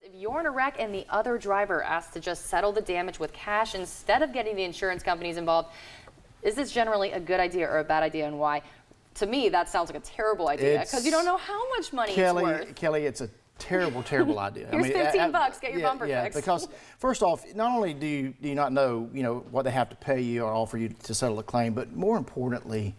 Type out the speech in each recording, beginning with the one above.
If you're in a wreck and the other driver asks to just settle the damage with cash instead of getting the insurance companies involved, is this generally a good idea or a bad idea, and why? To me, that sounds like a terrible idea because you don't know how much money it's worth. Kelly, it's a terrible idea. Here's $15, get your bumper fixed. Because first off, not only do you not know, what they have to pay you or offer you to settle a claim, but more importantly,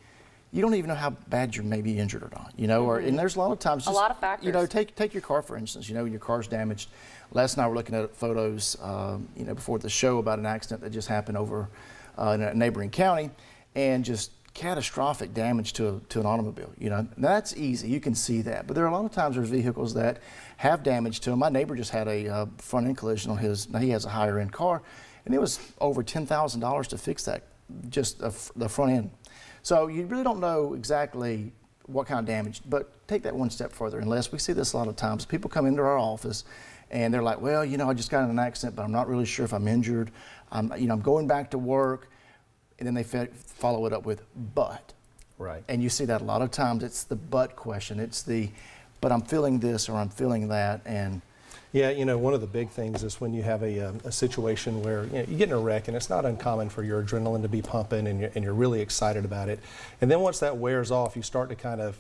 you don't even know how bad you may be injured or not, and there's a lot of times just, a lot of factors. Take your car, for instance, your car's damaged. Les and I were looking at photos, before the show about an accident that just happened over in a neighboring county, and just catastrophic damage to an automobile. Now that's easy, you can see that, but there are a lot of times there's vehicles that have damage to them. My neighbor just had a front end collision on his. Now he has a higher end car, and it was over $10,000 to fix that, just the front end. So you really don't know exactly what kind of damage, but take that one step further. Unless we see this a lot of times, people come into our office and they're like, well, I just got in an accident, but I'm not really sure if I'm injured. I'm going back to work, and then they follow it up with but. Right. And you see that a lot of times. It's the but question. It's the, but I'm feeling this or I'm feeling that, and. Yeah, one of the big things is when you have a situation where you get in a wreck, and it's not uncommon for your adrenaline to be pumping, and you're really excited about it. And then once that wears off, you start to kind of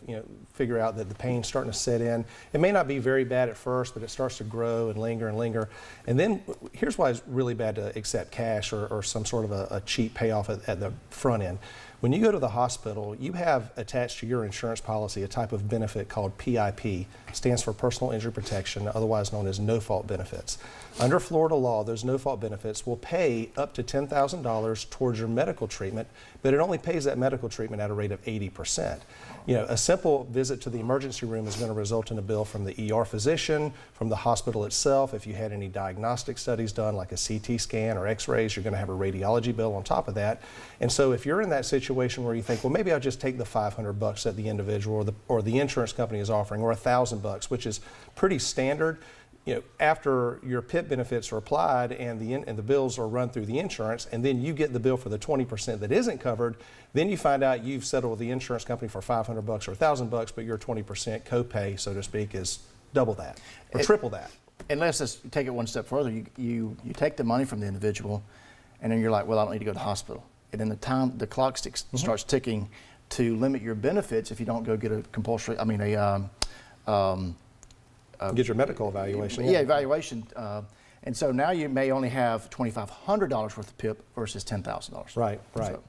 figure out that the pain's starting to set in. It may not be very bad at first, but it starts to grow and linger and linger. And then here's why it's really bad to accept cash or some sort of a cheap payoff at the front end. When you go to the hospital, you have attached to your insurance policy a type of benefit called PIP, stands for Personal Injury Protection, otherwise known as no-fault benefits. Under Florida law, those no-fault benefits will pay up to $10,000 towards your medical treatment, but it only pays that medical treatment at a rate of 80%. A simple visit to the emergency room is going to result in a bill from the ER physician, from the hospital itself. If you had any diagnostic studies done, like a CT scan or x-rays, you're going to have a radiology bill on top of that. And so if you're in that situation where you think, well, maybe I'll just take the $500 that the individual or the insurance company is offering, or $1,000, which is pretty standard. After your PIP benefits are applied and the bills are run through the insurance, and then you get the bill for the 20% that isn't covered, then you find out you've settled with the insurance company for $500 or $1,000, but your 20% copay, so to speak, is double that or triple that. And let's just take it one step further. You take the money from the individual, and then you're like, well, I don't need to go to the hospital. And then the clock starts ticking to limit your benefits if you don't go get a compulsory, get your medical evaluation. Yeah, evaluation. And so now you may only have $2,500 worth of PIP versus $10,000. Right. So,